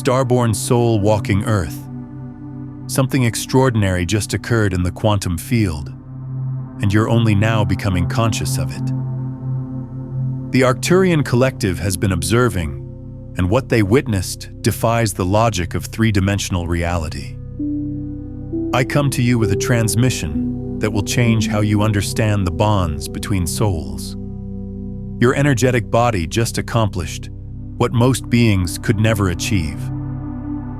starborn soul walking Earth. Something extraordinary just occurred in the quantum field, and you're only now becoming conscious of it. The Arcturian collective has been observing, and what they witnessed defies the logic of three-dimensional reality. I come to you with a transmission that will change how you understand the bonds between souls. Your energetic body just accomplished what most beings could never achieve,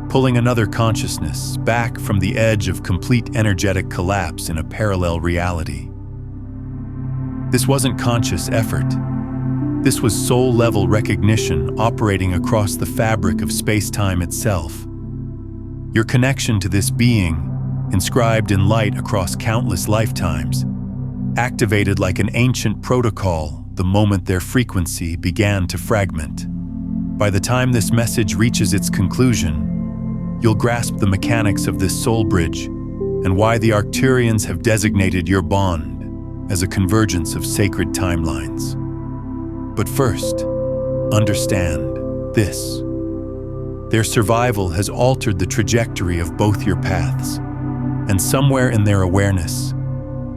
pulling another consciousness back from the edge of complete energetic collapse in a parallel reality. This wasn't conscious effort. This was soul-level recognition operating across the fabric of space-time itself. Your connection to this being, inscribed in light across countless lifetimes, activated like an ancient protocol the moment their frequency began to fragment. By the time this message reaches its conclusion, you'll grasp the mechanics of this soul bridge and why the Arcturians have designated your bond as a convergence of sacred timelines. But first, understand this. Their survival has altered the trajectory of both your paths, and somewhere in their awareness,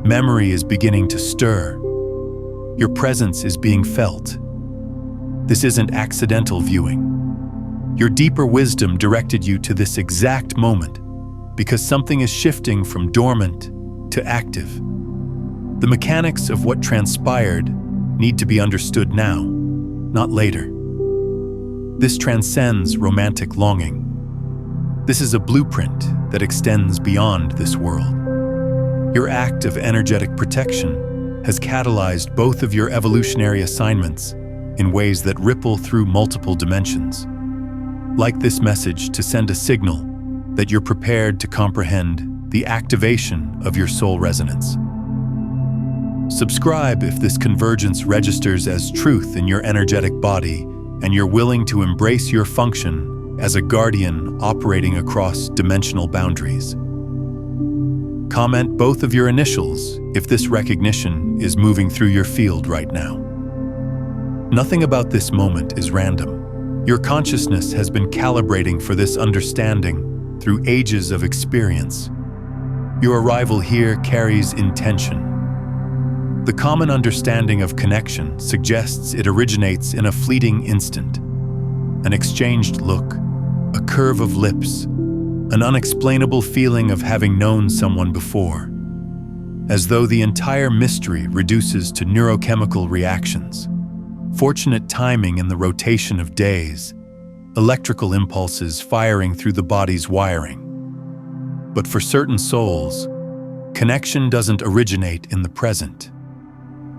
memory is beginning to stir. Your presence is being felt. This isn't accidental viewing. Your deeper wisdom directed you to this exact moment because something is shifting from dormant to active. The mechanics of what transpired need to be understood now, not later. This transcends romantic longing. This is a blueprint that extends beyond this world. Your act of energetic protection has catalyzed both of your evolutionary assignments in ways that ripple through multiple dimensions. Like this message to send a signal that you're prepared to comprehend the activation of your soul resonance. Subscribe if this convergence registers as truth in your energetic body and you're willing to embrace your function as a guardian operating across dimensional boundaries. Comment both of your initials if this recognition is moving through your field right now. Nothing about this moment is random. Your consciousness has been calibrating for this understanding through ages of experience. Your arrival here carries intention. The common understanding of connection suggests it originates in a fleeting instant. An exchanged look, a curve of lips, an unexplainable feeling of having known someone before, as though the entire mystery reduces to neurochemical reactions. Fortunate timing in the rotation of days, electrical impulses firing through the body's wiring. But for certain souls, connection doesn't originate in the present.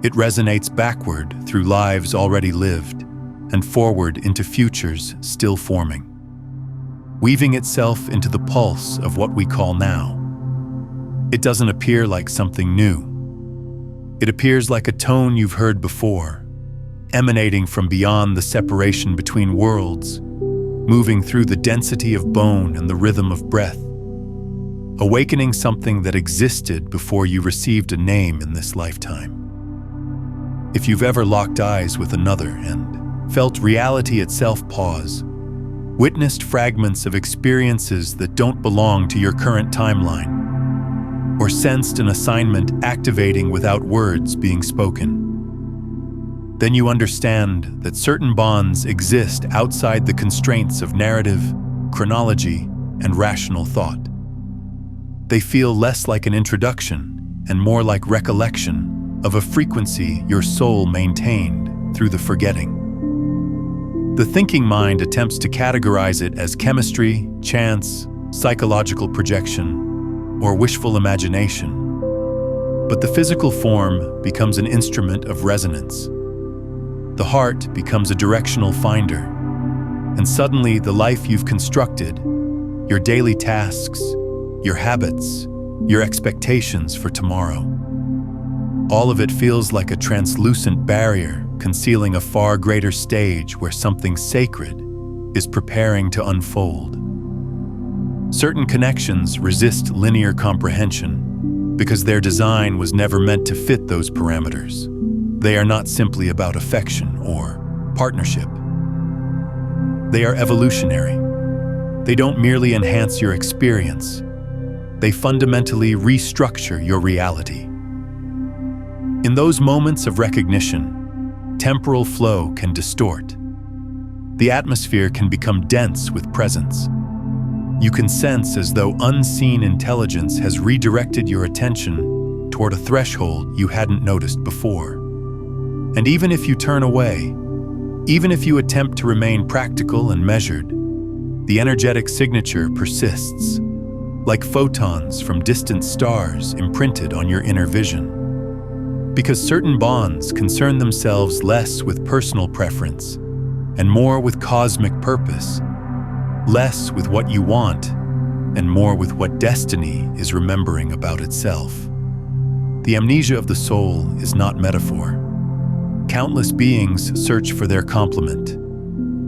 It resonates backward through lives already lived and forward into futures still forming, weaving itself into the pulse of what we call now. It doesn't appear like something new. It appears like a tone you've heard before, emanating from beyond the separation between worlds, moving through the density of bone and the rhythm of breath, awakening something that existed before you received a name in this lifetime. If you've ever locked eyes with another and felt reality itself pause, witnessed fragments of experiences that don't belong to your current timeline, or sensed an assignment activating without words being spoken, then you understand that certain bonds exist outside the constraints of narrative, chronology, and rational thought. They feel less like an introduction and more like recollection of a frequency your soul maintained through the forgetting. The thinking mind attempts to categorize it as chemistry, chance, psychological projection, or wishful imagination. But the physical form becomes an instrument of resonance. The heart becomes a directional finder, and suddenly the life you've constructed, your daily tasks, your habits, your expectations for tomorrow, all of it feels like a translucent barrier concealing a far greater stage where something sacred is preparing to unfold. Certain connections resist linear comprehension because their design was never meant to fit those parameters. They are not simply about affection or partnership. They are evolutionary, They don't merely enhance your experience, they fundamentally restructure your reality. In those moments of recognition, temporal flow can distort. The atmosphere can become dense with presence. You can sense as though unseen intelligence has redirected your attention toward a threshold you hadn't noticed before. And even if you turn away, even if you attempt to remain practical and measured, the energetic signature persists, like photons from distant stars imprinted on your inner vision. Because certain bonds concern themselves less with personal preference and more with cosmic purpose, less with what you want and more with what destiny is remembering about itself. The amnesia of the soul is not metaphor. Countless beings search for their complement,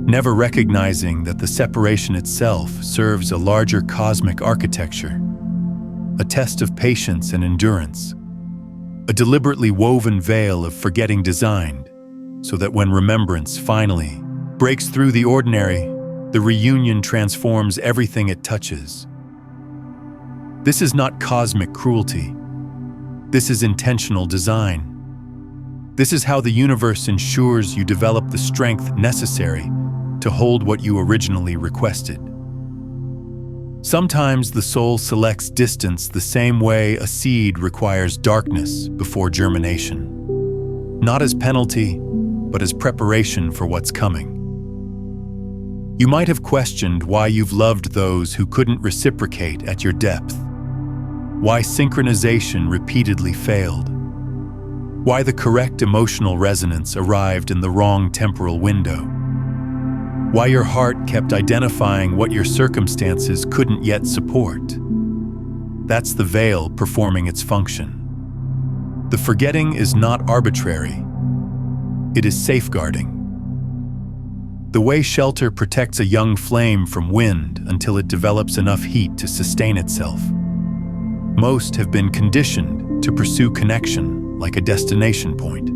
never recognizing that the separation itself serves a larger cosmic architecture, a test of patience and endurance, a deliberately woven veil of forgetting designed, so that when remembrance finally breaks through the ordinary, the reunion transforms everything it touches. This is not cosmic cruelty. This is intentional design. This is how the universe ensures you develop the strength necessary to hold what you originally requested. Sometimes the soul selects distance the same way a seed requires darkness before germination. Not as penalty, but as preparation for what's coming. You might have questioned why you've loved those who couldn't reciprocate at your depth, why synchronization repeatedly failed, why the correct emotional resonance arrived in the wrong temporal window, why your heart kept identifying what your circumstances couldn't yet support. That's the veil performing its function. The forgetting is not arbitrary. It is safeguarding. The way shelter protects a young flame from wind until it develops enough heat to sustain itself. Most have been conditioned to pursue connection like a destination point.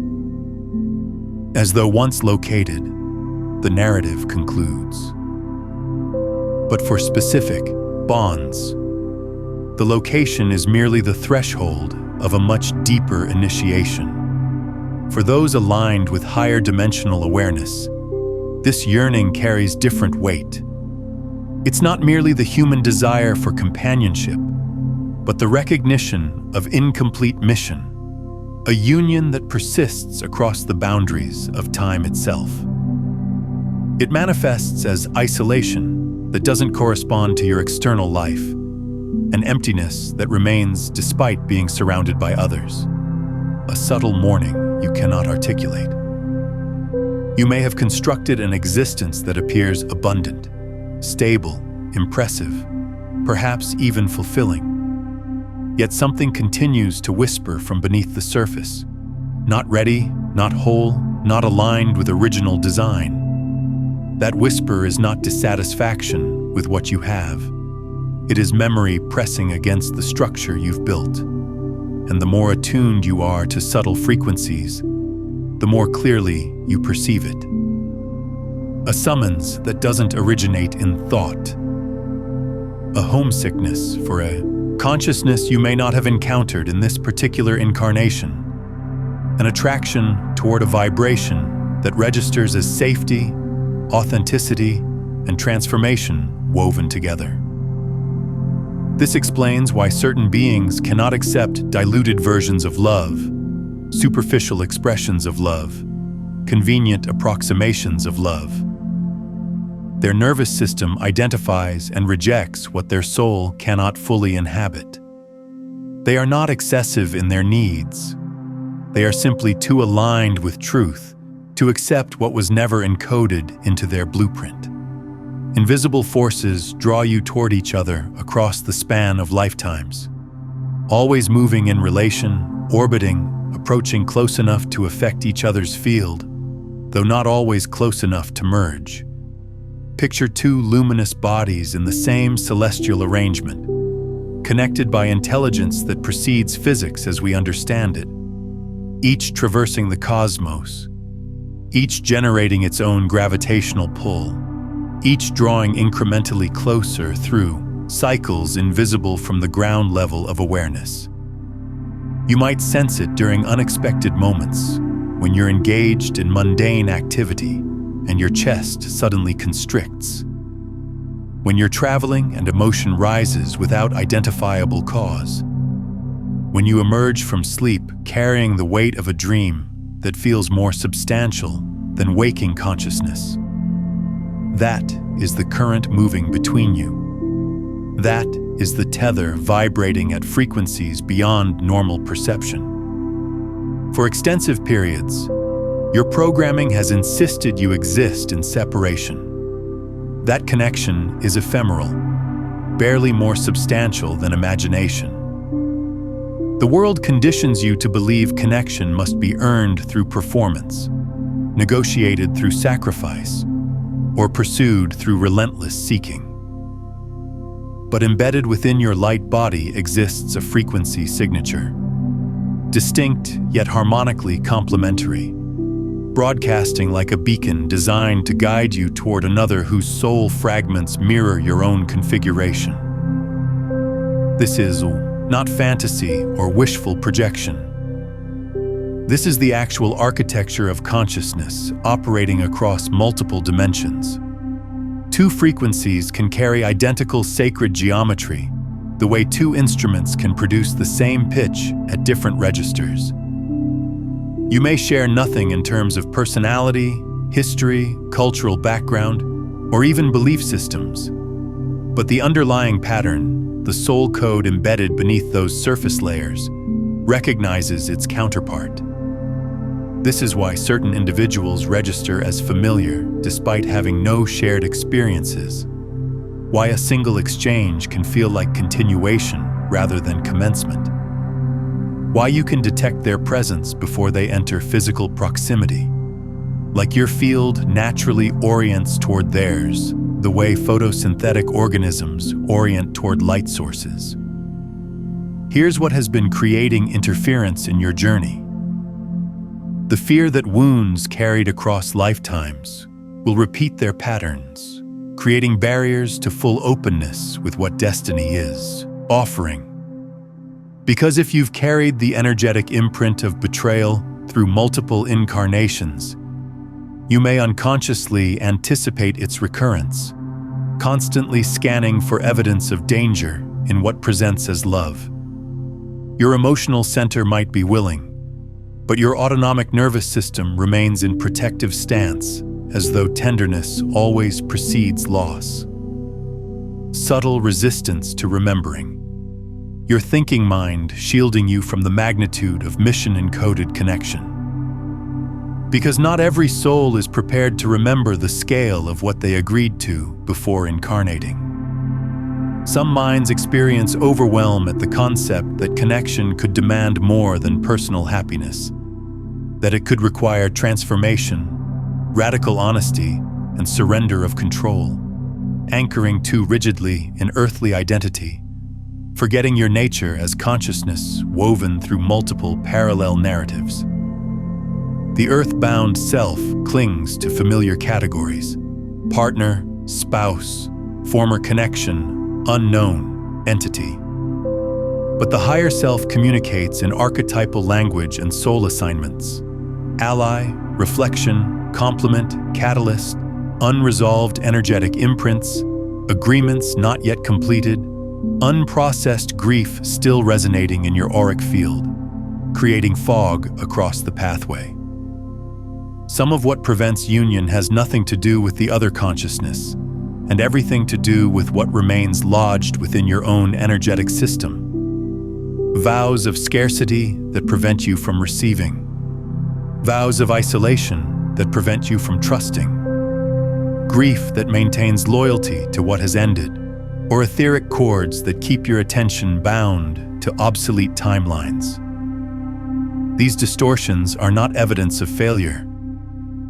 As though once located, the narrative concludes. But for specific bonds, the location is merely the threshold of a much deeper initiation. For those aligned with higher dimensional awareness, this yearning carries different weight. It's not merely the human desire for companionship, but the recognition of incomplete mission, a union that persists across the boundaries of time itself. It manifests as isolation that doesn't correspond to your external life, an emptiness that remains despite being surrounded by others, a subtle mourning you cannot articulate. You may have constructed an existence that appears abundant, stable, impressive, perhaps even fulfilling. Yet something continues to whisper from beneath the surface. Not ready, not whole, not aligned with original design. That whisper is not dissatisfaction with what you have. It is memory pressing against the structure you've built. And the more attuned you are to subtle frequencies, the more clearly you perceive it. A summons that doesn't originate in thought. A homesickness for a consciousness you may not have encountered in this particular incarnation. An attraction toward a vibration that registers as safety, authenticity, and transformation woven together. This explains why certain beings cannot accept diluted versions of love, superficial expressions of love, convenient approximations of love. Their nervous system identifies and rejects what their soul cannot fully inhabit. They are not excessive in their needs. They are simply too aligned with truth to accept what was never encoded into their blueprint. Invisible forces draw you toward each other across the span of lifetimes, always moving in relation, orbiting, approaching close enough to affect each other's field, though not always close enough to merge. Picture two luminous bodies in the same celestial arrangement, connected by intelligence that precedes physics as we understand it, each traversing the cosmos, each generating its own gravitational pull. each drawing incrementally closer through cycles invisible from the ground level of awareness. You might sense it during unexpected moments, when you're engaged in mundane activity and your chest suddenly constricts. When you're traveling and emotion rises without identifiable cause. When you emerge from sleep carrying the weight of a dream that feels more substantial than waking consciousness. That is the current moving between you. That is the tether vibrating at frequencies beyond normal perception. For extensive periods, your programming has insisted you exist in separation. That connection is ephemeral, barely more substantial than imagination. The world conditions you to believe connection must be earned through performance, negotiated through sacrifice, or pursued through relentless seeking. But embedded within your light body exists a frequency signature, distinct yet harmonically complementary, broadcasting like a beacon designed to guide you toward another whose soul fragments mirror your own configuration. This is not fantasy or wishful projection. This is the actual architecture of consciousness operating across multiple dimensions. Two frequencies can carry identical sacred geometry, the way two instruments can produce the same pitch at different registers. You may share nothing in terms of personality, history, cultural background, or even belief systems. But the underlying pattern, the soul code embedded beneath those surface layers, recognizes its counterpart. This is why certain individuals register as familiar despite having no shared experiences. Why a single exchange can feel like continuation rather than commencement. Why you can detect their presence before they enter physical proximity. Like your field naturally orients toward theirs, the way photosynthetic organisms orient toward light sources. Here's what has been creating interference in your journey. The fear that wounds carried across lifetimes will repeat their patterns, creating barriers to full openness with what destiny is offering. Because if you've carried the energetic imprint of betrayal through multiple incarnations, you may unconsciously anticipate its recurrence, constantly scanning for evidence of danger in what presents as love. Your emotional center might be willing, but your autonomic nervous system remains in protective stance, as though tenderness always precedes loss. Subtle resistance to remembering. Your thinking mind shielding you from the magnitude of mission-encoded connection. Because not every soul is prepared to remember the scale of what they agreed to before incarnating. Some minds experience overwhelm at the concept that connection could demand more than personal happiness, that it could require transformation, radical honesty, and surrender of control, anchoring too rigidly in earthly identity, forgetting your nature as consciousness woven through multiple parallel narratives. The earth-bound self clings to familiar categories: partner, spouse, former connection, unknown entity. But the higher self communicates in archetypal language and soul assignments: ally, reflection, complement, catalyst, unresolved energetic imprints, agreements not yet completed, unprocessed grief still resonating in your auric field, creating fog across the pathway. Some of what prevents union has nothing to do with the other consciousness, and everything to do with what remains lodged within your own energetic system. Vows of scarcity that prevent you from receiving. Vows of isolation that prevent you from trusting. Grief that maintains loyalty to what has ended, or etheric cords that keep your attention bound to obsolete timelines. These distortions are not evidence of failure.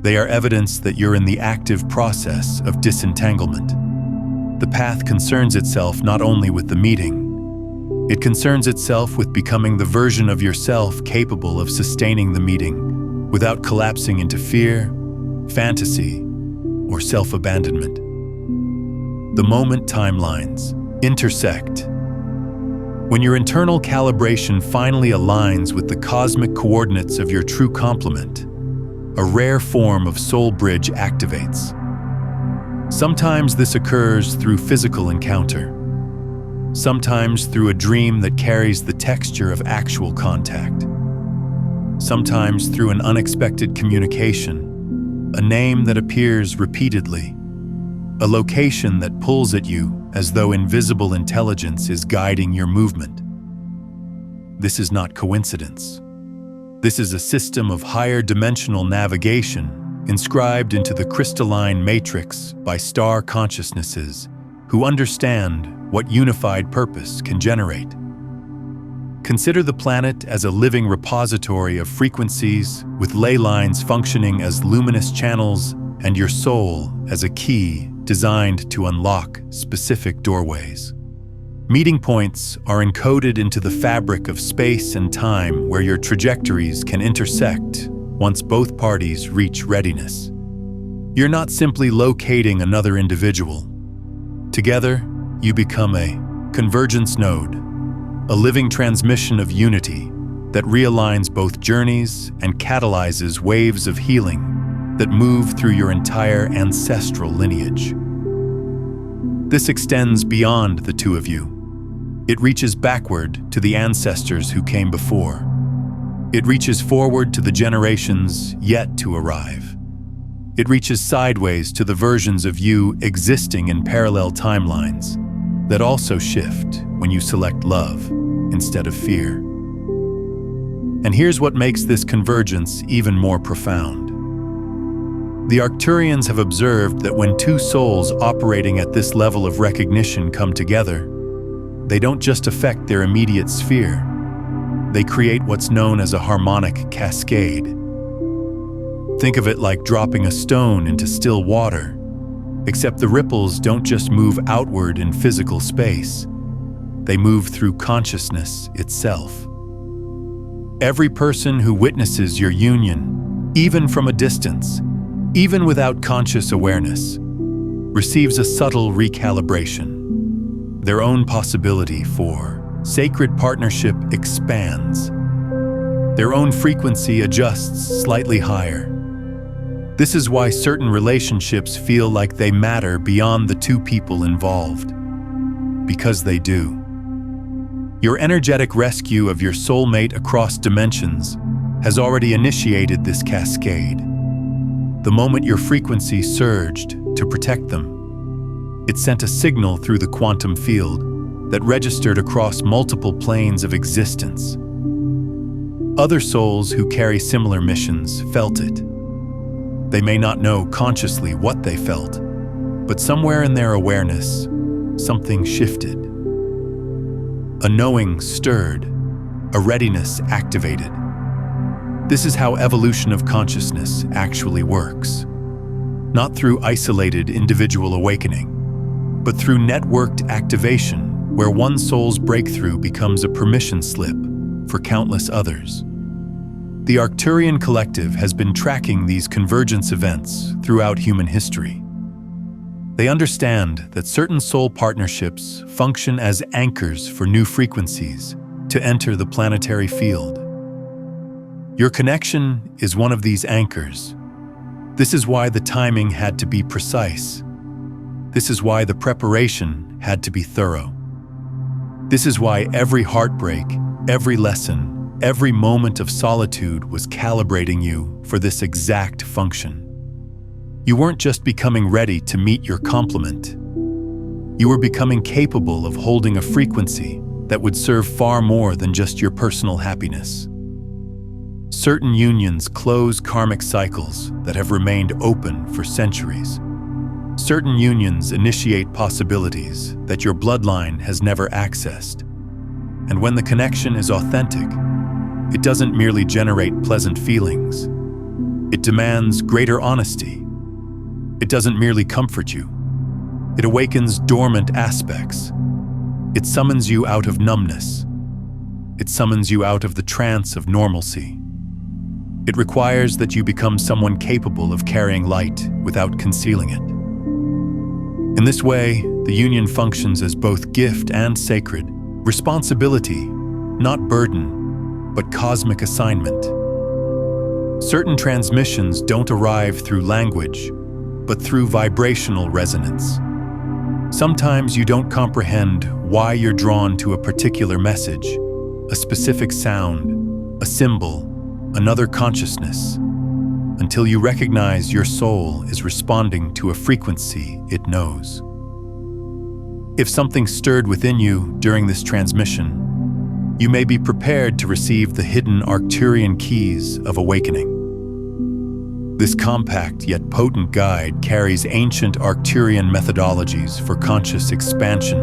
They are evidence that you're in the active process of disentanglement. The path concerns itself not only with the meeting, it concerns itself with becoming the version of yourself capable of sustaining the meeting without collapsing into fear, fantasy, or self-abandonment. the moment timelines intersect. When your internal calibration finally aligns with the cosmic coordinates of your true complement, a rare form of soul bridge activates. Sometimes this occurs through physical encounter, sometimes through a dream that carries the texture of actual contact, sometimes through an unexpected communication, a name that appears repeatedly, a location that pulls at you as though invisible intelligence is guiding your movement. This is not coincidence. This is a system of higher dimensional navigation inscribed into the crystalline matrix by star consciousnesses who understand what unified purpose can generate. Consider the planet as a living repository of frequencies with ley lines functioning as luminous channels and your soul as a key designed to unlock specific doorways. Meeting points are encoded into the fabric of space and time where your trajectories can intersect once both parties reach readiness. You're not simply locating another individual. Together, you become a convergence node, a living transmission of unity that realigns both journeys and catalyzes waves of healing that move through your entire ancestral lineage. This extends beyond the two of you. It reaches backward to the ancestors who came before. It reaches forward to the generations yet to arrive. It reaches sideways to the versions of you existing in parallel timelines that also shift when you select love instead of fear. And here's what makes this convergence even more profound. The Arcturians have observed that when two souls operating at this level of recognition come together, they don't just affect their immediate sphere. They create what's known as a harmonic cascade. Think of it like dropping a stone into still water, except the ripples don't just move outward in physical space. They move through consciousness itself. Every person who witnesses your union, even from a distance, even without conscious awareness, receives a subtle recalibration. Their own possibility for sacred partnership expands. Their own frequency adjusts slightly higher. This is why certain relationships feel like they matter beyond the two people involved. Because they do. Your energetic rescue of your soulmate across dimensions has already initiated this cascade. The moment your frequency surged to protect them, it sent a signal through the quantum field that registered across multiple planes of existence. Other souls who carry similar missions felt it. They may not know consciously what they felt, but somewhere in their awareness, something shifted. A knowing stirred, a readiness activated. This is how evolution of consciousness actually works. Not through isolated individual awakening, but through networked activation, where one soul's breakthrough becomes a permission slip for countless others. The Arcturian Collective has been tracking these convergence events throughout human history. They understand that certain soul partnerships function as anchors for new frequencies to enter the planetary field. Your connection is one of these anchors. This is why the timing had to be precise. This is why the preparation had to be thorough. This is why every heartbreak, every lesson, every moment of solitude was calibrating you for this exact function. You weren't just becoming ready to meet your complement. You were becoming capable of holding a frequency that would serve far more than just your personal happiness. Certain unions close karmic cycles that have remained open for centuries. Certain unions initiate possibilities that your bloodline has never accessed. And when the connection is authentic, it doesn't merely generate pleasant feelings. It demands greater honesty. It doesn't merely comfort you. It awakens dormant aspects. It summons you out of numbness. It summons you out of the trance of normalcy. It requires that you become someone capable of carrying light without concealing it. In this way, The union functions as both gift and sacred, responsibility, not burden, but cosmic assignment. Certain transmissions don't arrive through language, but through vibrational resonance. Sometimes you don't comprehend why you're drawn to a particular message, a specific sound, a symbol, another consciousness, until you recognize your soul is responding to a frequency it knows. If something stirred within you during this transmission, you may be prepared to receive the hidden Arcturian keys of awakening. This compact yet potent guide carries ancient Arcturian methodologies for conscious expansion,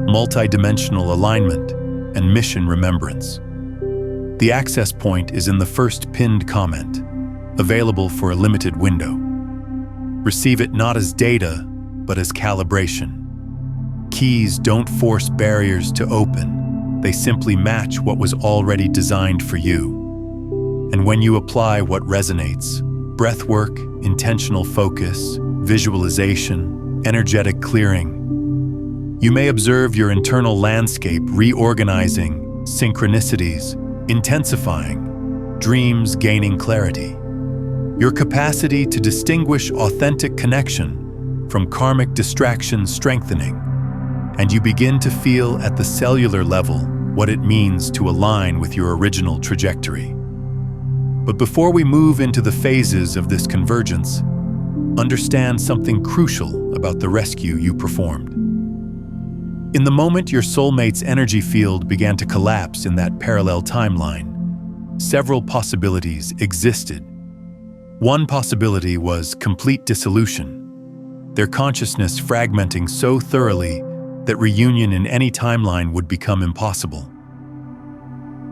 multidimensional alignment, and mission remembrance. The access point is in the first pinned comment, available for a limited window. Receive it not as data, but as calibration. Keys don't force barriers to open, they simply match what was already designed for you. And when you apply what resonates, breathwork, intentional focus, visualization, energetic clearing, you may observe your internal landscape reorganizing, synchronicities intensifying, dreams gaining clarity. Your capacity to distinguish authentic connection from karmic distraction strengthening, and you begin to feel at the cellular level what it means to align with your original trajectory. But before we move into the phases of this convergence, understand something crucial about the rescue you performed. In the moment your soulmate's energy field began to collapse in that parallel timeline, several possibilities existed. One possibility was complete dissolution, their consciousness fragmenting so thoroughly that reunion in any timeline would become impossible.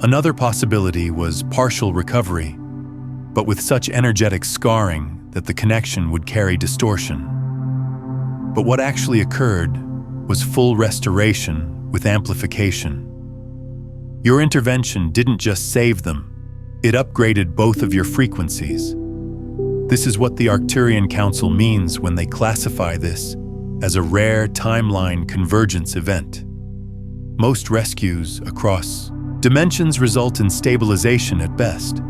Another possibility was partial recovery, but with such energetic scarring that the connection would carry distortion. But what actually occurred was full restoration with amplification. Your intervention didn't just save them, it upgraded both of your frequencies. This is what the Arcturian Council means when they classify this as a rare timeline convergence event. Most rescues across dimensions result in stabilization at best.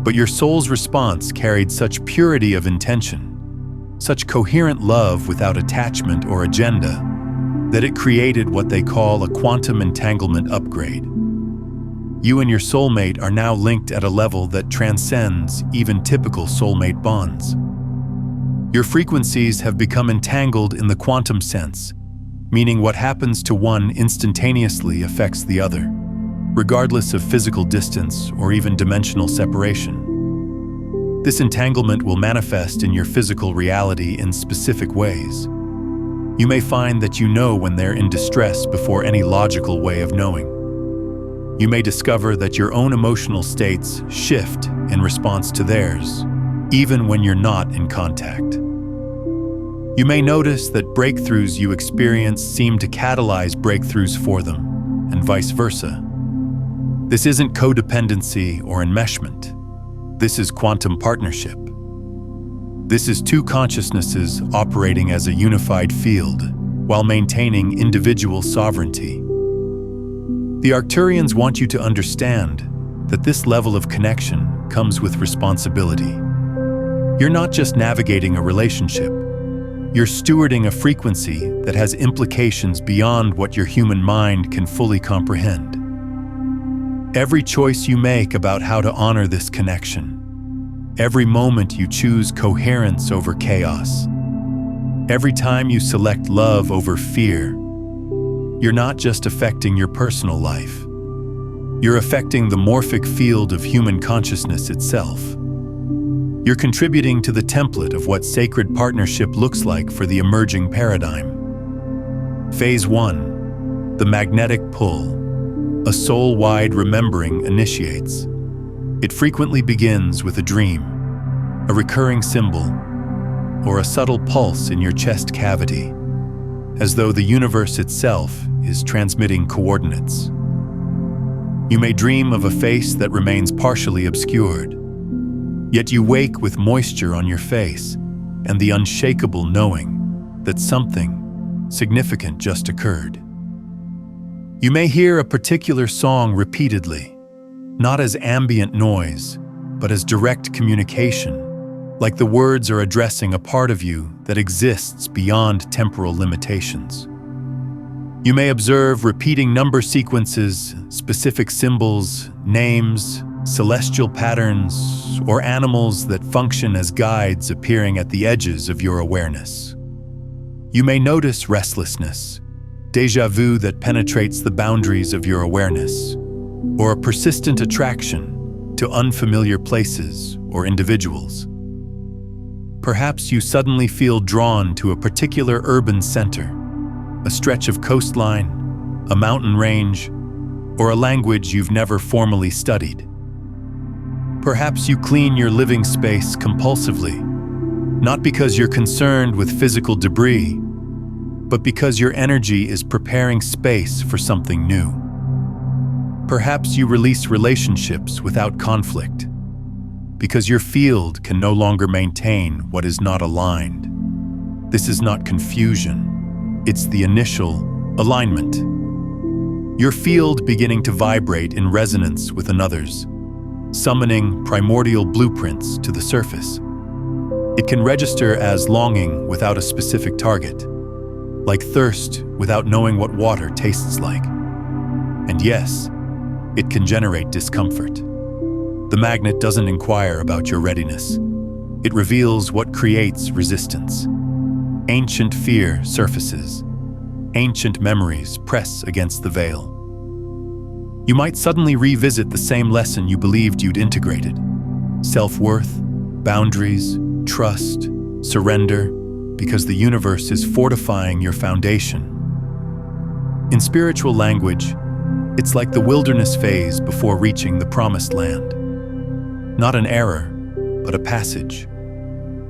But your soul's response carried such purity of intention, such coherent love without attachment or agenda, that it created what they call a quantum entanglement upgrade. You and your soulmate are now linked at a level that transcends even typical soulmate bonds. Your frequencies have become entangled in the quantum sense, meaning what happens to one instantaneously affects the other, regardless of physical distance or even dimensional separation. This entanglement will manifest in your physical reality in specific ways. You may find that you know when they're in distress before any logical way of knowing. You may discover that your own emotional states shift in response to theirs, even when you're not in contact. You may notice that breakthroughs you experience seem to catalyze breakthroughs for them, and vice versa. This isn't codependency or enmeshment. This is quantum partnership. This is two consciousnesses operating as a unified field while maintaining individual sovereignty. The Arcturians want you to understand that this level of connection comes with responsibility. You're not just navigating a relationship, you're stewarding a frequency that has implications beyond what your human mind can fully comprehend. Every choice you make about how to honor this connection, every moment you choose coherence over chaos, every time you select love over fear, you're not just affecting your personal life. You're affecting the morphic field of human consciousness itself. You're contributing to the template of what sacred partnership looks like for the emerging paradigm. Phase 1, the magnetic pull, a soul-wide remembering initiates. It frequently begins with a dream, a recurring symbol, or a subtle pulse in your chest cavity, as though the universe itself is transmitting coordinates. You may dream of a face that remains partially obscured, yet you wake with moisture on your face and the unshakable knowing that something significant just occurred. You may hear a particular song repeatedly, not as ambient noise, but as direct communication, like the words are addressing a part of you that exists beyond temporal limitations. You may observe repeating number sequences, specific symbols, names, celestial patterns, or animals that function as guides appearing at the edges of your awareness. You may notice restlessness, déjà vu that penetrates the boundaries of your awareness, or a persistent attraction to unfamiliar places or individuals. Perhaps you suddenly feel drawn to a particular urban center, a stretch of coastline, a mountain range, or a language you've never formally studied. Perhaps you clean your living space compulsively, not because you're concerned with physical debris, but because your energy is preparing space for something new. Perhaps you release relationships without conflict, because your field can no longer maintain what is not aligned. This is not confusion. It's the initial alignment. Your field beginning to vibrate in resonance with another's, summoning primordial blueprints to the surface. It can register as longing without a specific target, like thirst without knowing what water tastes like. And yes, it can generate discomfort. The magnet doesn't inquire about your readiness. It reveals what creates resistance. Ancient fear surfaces. Ancient memories press against the veil. You might suddenly revisit the same lesson you believed you'd integrated. Self-worth, boundaries, trust, surrender, because the universe is fortifying your foundation. In spiritual language, it's like the wilderness phase before reaching the promised land. Not an error, but a passage.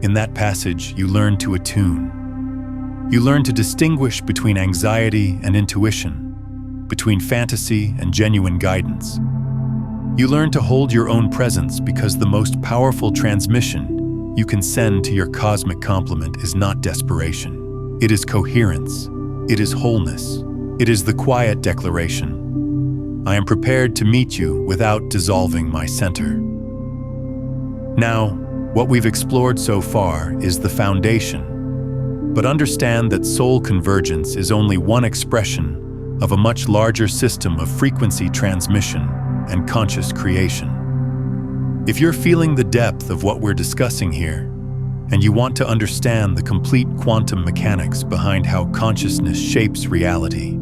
In that passage, you learn to attune. You learn to distinguish between anxiety and intuition, between fantasy and genuine guidance. You learn to hold your own presence because the most powerful transmission you can send to your cosmic complement is not desperation. It is coherence. It is wholeness. It is the quiet declaration. I am prepared to meet you without dissolving my center. Now, what we've explored so far is the foundation. But understand that soul convergence is only one expression of a much larger system of frequency transmission and conscious creation. If you're feeling the depth of what we're discussing here, and you want to understand the complete quantum mechanics behind how consciousness shapes reality,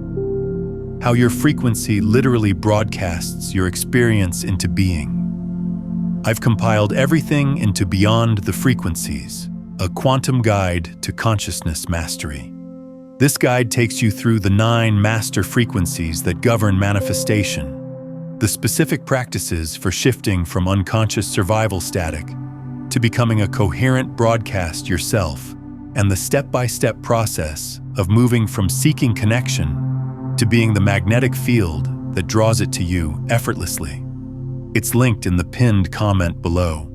how your frequency literally broadcasts your experience into being, I've compiled everything into Beyond the Frequencies, a quantum guide to consciousness mastery. This guide takes you through the 9 master frequencies that govern manifestation, the specific practices for shifting from unconscious survival static to becoming a coherent broadcast yourself, and the step-by-step process of moving from seeking connection to being the magnetic field that draws it to you effortlessly. It's linked in the pinned comment below.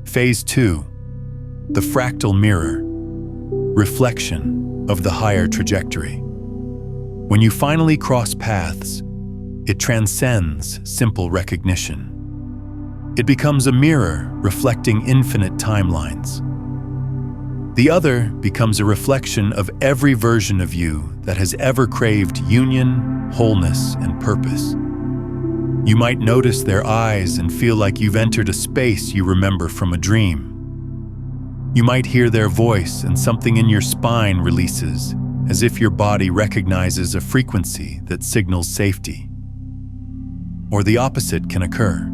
Phase 2. The fractal mirror, reflection of the higher trajectory. When you finally cross paths, it transcends simple recognition. It becomes a mirror reflecting infinite timelines. The other becomes a reflection of every version of you that has ever craved union, wholeness, and purpose. You might notice their eyes and feel like you've entered a space you remember from a dream. You might hear their voice and something in your spine releases, as if your body recognizes a frequency that signals safety. Or the opposite can occur.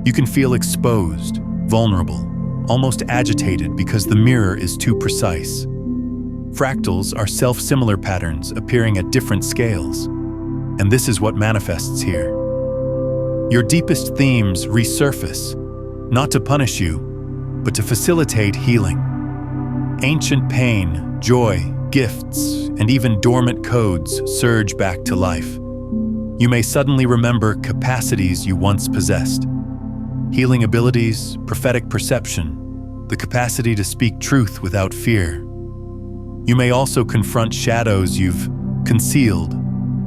You can feel exposed, vulnerable, almost agitated because the mirror is too precise. Fractals are self-similar patterns appearing at different scales, and this is what manifests here. Your deepest themes resurface, not to punish you, but to facilitate healing. Ancient pain, joy, gifts, and even dormant codes surge back to life. You may suddenly remember capacities you once possessed. Healing abilities, prophetic perception, the capacity to speak truth without fear. You may also confront shadows you've concealed: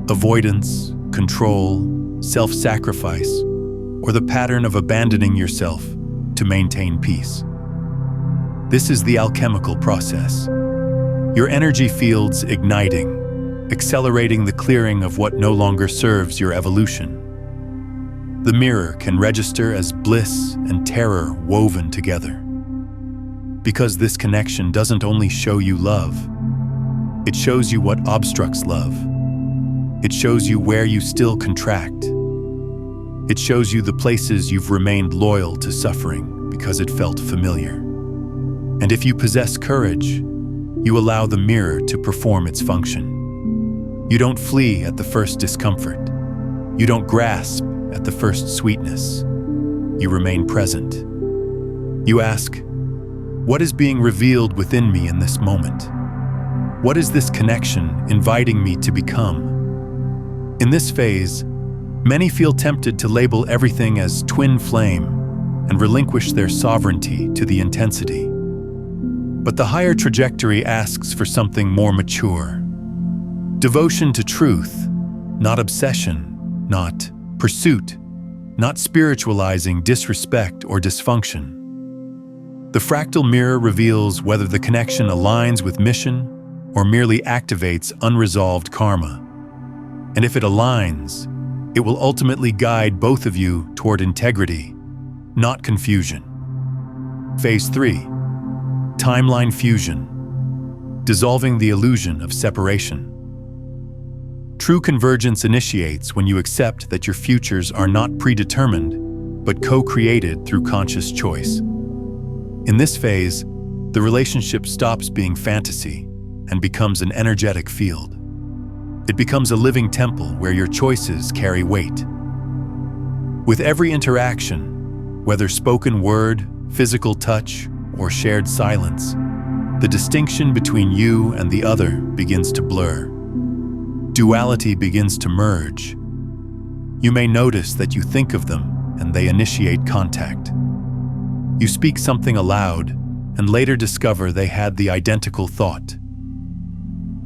avoidance, control, self-sacrifice, or the pattern of abandoning yourself to maintain peace. This is the alchemical process. Your energy fields igniting, accelerating the clearing of what no longer serves your evolution. The mirror can register as bliss and terror woven together. Because this connection doesn't only show you love, it shows you what obstructs love. It shows you where you still contract. It shows you the places you've remained loyal to suffering because it felt familiar. And if you possess courage, you allow the mirror to perform its function. You don't flee at the first discomfort. You don't grasp at the first sweetness. You remain present. You ask, what is being revealed within me in this moment? What is this connection inviting me to become? In this phase, many feel tempted to label everything as twin flame and relinquish their sovereignty to the intensity. But the higher trajectory asks for something more mature. Devotion to truth, not obsession, not pursuit, not spiritualizing disrespect or dysfunction. The fractal mirror reveals whether the connection aligns with mission or merely activates unresolved karma. And if it aligns, it will ultimately guide both of you toward integrity, not confusion. Phase 3. Timeline fusion, dissolving the illusion of separation. True convergence initiates when you accept that your futures are not predetermined, but co-created through conscious choice. In this phase, the relationship stops being fantasy and becomes an energetic field. It becomes a living temple where your choices carry weight. With every interaction, whether spoken word, physical touch, or shared silence, the distinction between you and the other begins to blur. Duality begins to merge. You may notice that you think of them and they initiate contact. You speak something aloud and later discover they had the identical thought.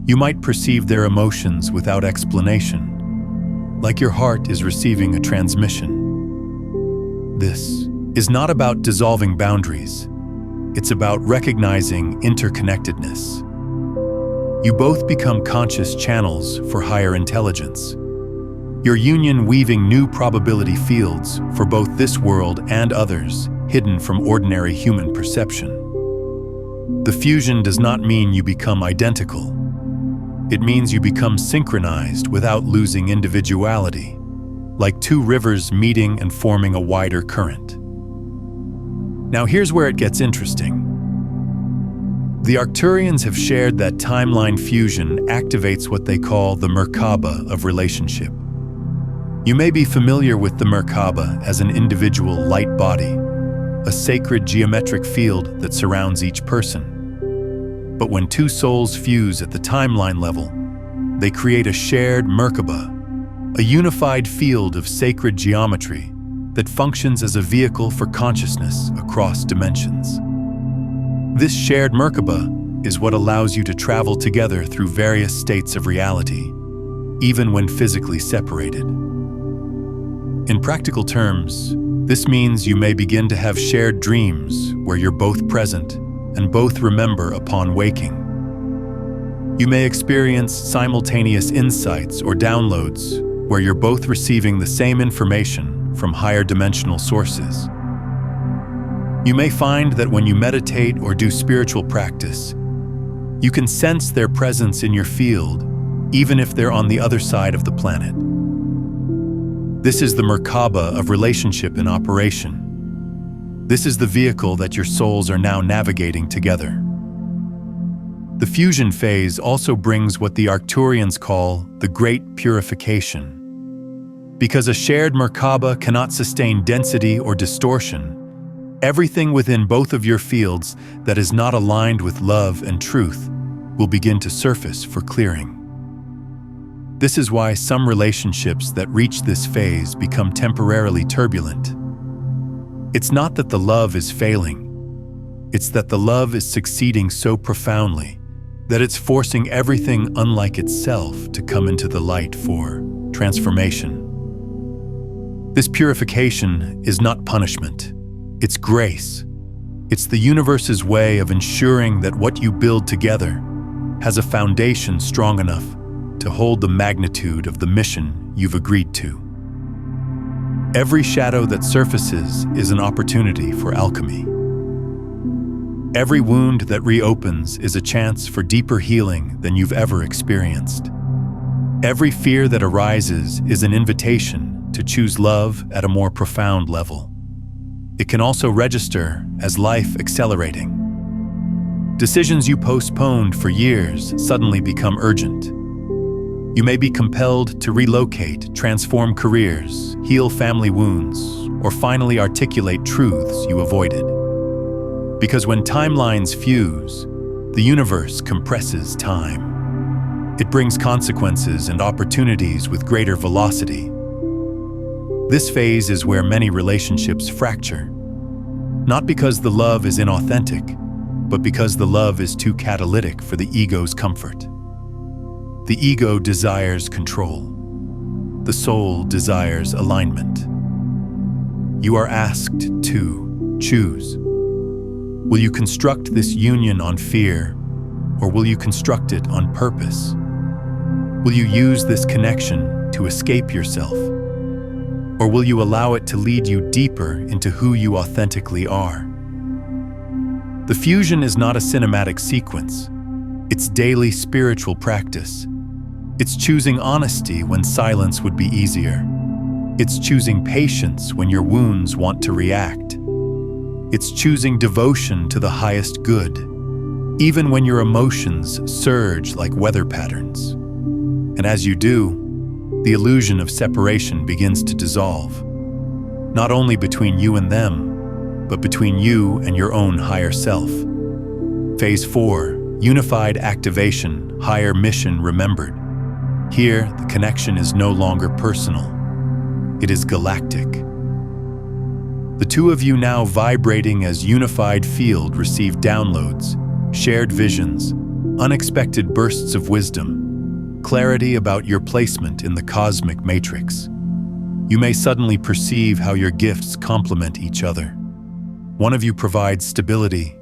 You might perceive their emotions without explanation, like your heart is receiving a transmission. This is not about dissolving boundaries. It's about recognizing interconnectedness. You both become conscious channels for higher intelligence. Your union weaving new probability fields for both this world and others, hidden from ordinary human perception. The fusion does not mean you become identical. It means you become synchronized without losing individuality, like two rivers meeting and forming a wider current. Now here's where it gets interesting. The Arcturians have shared that timeline fusion activates what they call the merkaba of relationship. You may be familiar with the merkaba as an individual light body, a sacred geometric field that surrounds each person. But when two souls fuse at the timeline level, they create a shared merkaba, a unified field of sacred geometry that functions as a vehicle for consciousness across dimensions. This shared merkaba is what allows you to travel together through various states of reality, even when physically separated. In practical terms, this means you may begin to have shared dreams where you're both present and both remember upon waking. You may experience simultaneous insights or downloads where you're both receiving the same information from higher dimensional sources. You may find that when you meditate or do spiritual practice, you can sense their presence in your field, even if they're on the other side of the planet. This is the merkaba of relationship in operation. This is the vehicle that your souls are now navigating together. The fusion phase also brings what the Arcturians call the Great Purification. Because a shared merkaba cannot sustain density or distortion, everything within both of your fields that is not aligned with love and truth will begin to surface for clearing. This is why some relationships that reach this phase become temporarily turbulent. It's not that the love is failing, it's that the love is succeeding so profoundly that it's forcing everything unlike itself to come into the light for transformation. This purification is not punishment, it's grace. It's the universe's way of ensuring that what you build together has a foundation strong enough to hold the magnitude of the mission you've agreed to. Every shadow that surfaces is an opportunity for alchemy. Every wound that reopens is a chance for deeper healing than you've ever experienced. Every fear that arises is an invitation to choose love at a more profound level. It can also register as life accelerating. Decisions you postponed for years suddenly become urgent. You may be compelled to relocate, transform careers, heal family wounds, or finally articulate truths you avoided. Because when timelines fuse, the universe compresses time. It brings consequences and opportunities with greater velocity. This phase is where many relationships fracture. Not because the love is inauthentic, but because the love is too catalytic for the ego's comfort. The ego desires control. The soul desires alignment. You are asked to choose. Will you construct this union on fear, or will you construct it on purpose? Will you use this connection to escape yourself, or will you allow it to lead you deeper into who you authentically are? The fusion is not a cinematic sequence. It's daily spiritual practice. It's choosing honesty when silence would be easier. It's choosing patience when your wounds want to react. It's choosing devotion to the highest good, even when your emotions surge like weather patterns. And as you do, the illusion of separation begins to dissolve, not only between you and them, but between you and your own higher self. Phase 4, unified activation, higher mission remembered. Here, the connection is no longer personal. It is galactic. The two of you now vibrating as unified field receive downloads, shared visions, unexpected bursts of wisdom, clarity about your placement in the cosmic matrix. You may suddenly perceive how your gifts complement each other. One of you provides stability,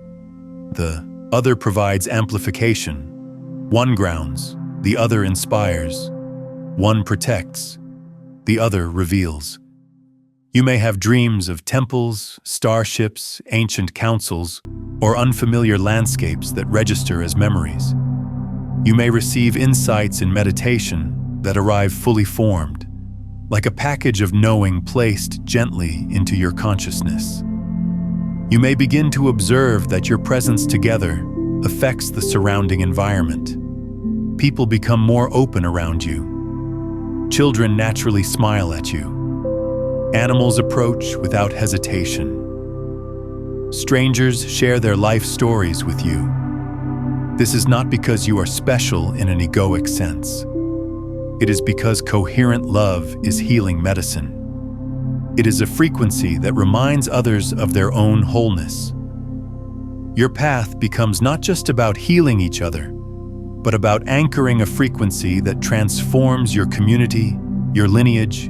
the other provides amplification. One grounds, the other inspires. One protects, the other reveals. You may have dreams of temples, starships, ancient councils, or unfamiliar landscapes that register as memories. You may receive insights in meditation that arrive fully formed, like a package of knowing placed gently into your consciousness. You may begin to observe that your presence together affects the surrounding environment. People become more open around you. Children naturally smile at you. Animals approach without hesitation. Strangers share their life stories with you. This is not because you are special in an egoic sense. It is because coherent love is healing medicine. It is a frequency that reminds others of their own wholeness. Your path becomes not just about healing each other, but about anchoring a frequency that transforms your community, your lineage,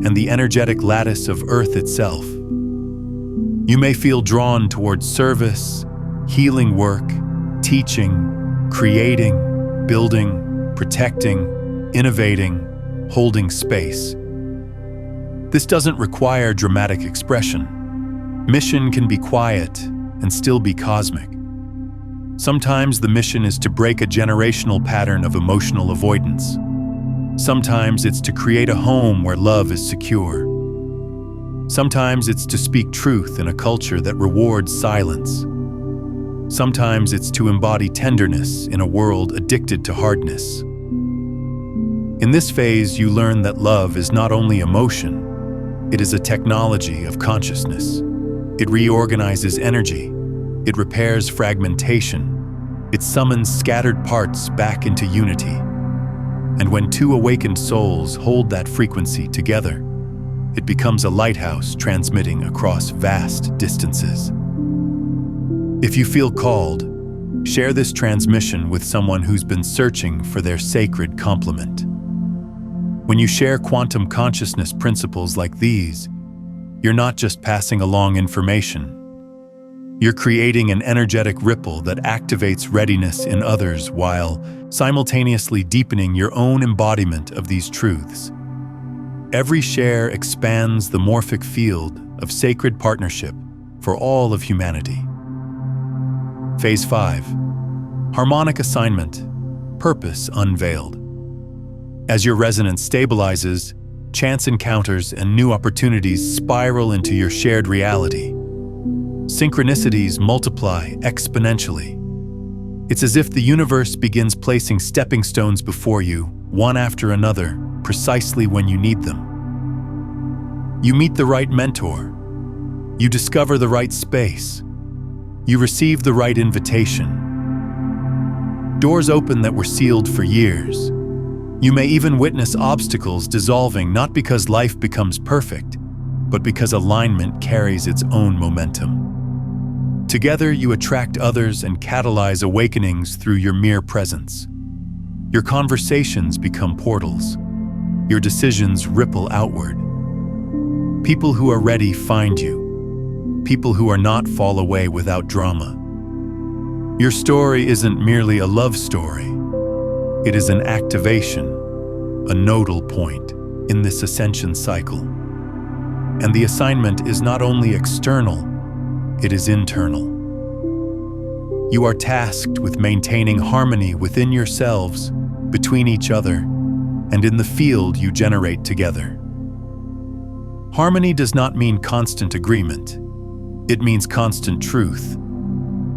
and the energetic lattice of Earth itself. You may feel drawn towards service, healing work, teaching, creating, building, protecting, innovating, holding space. This doesn't require dramatic expression. Mission can be quiet and still be cosmic. Sometimes the mission is to break a generational pattern of emotional avoidance. Sometimes it's to create a home where love is secure. Sometimes it's to speak truth in a culture that rewards silence. Sometimes it's to embody tenderness in a world addicted to hardness. In this phase, you learn that love is not only emotion, it is a technology of consciousness. It reorganizes energy. It repairs fragmentation. It summons scattered parts back into unity. And when two awakened souls hold that frequency together, it becomes a lighthouse transmitting across vast distances. If you feel called, Share this transmission with someone who's been searching for their sacred complement. When you share quantum consciousness principles like these, you're not just passing along information. You're creating an energetic ripple that activates readiness in others while simultaneously deepening your own embodiment of these truths. Every share expands the morphic field of sacred partnership for all of humanity. Phase 5. Harmonic assignment, purpose unveiled. As your resonance stabilizes, chance encounters and new opportunities spiral into your shared reality. Synchronicities multiply exponentially. It's as if the universe begins placing stepping stones before you, one after another, precisely when you need them. You meet the right mentor. You discover the right space. You receive the right invitation. Doors open that were sealed for years. You may even witness obstacles dissolving not because life becomes perfect, but because alignment carries its own momentum. Together, you attract others and catalyze awakenings through your mere presence. Your conversations become portals. Your decisions ripple outward. People who are ready find you. People who are not fall away without drama. Your story isn't merely a love story. It is an activation, a nodal point in this ascension cycle. And the assignment is not only external, it is internal. You are tasked with maintaining harmony within yourselves, between each other, and in the field you generate together. Harmony does not mean constant agreement. It means constant truth.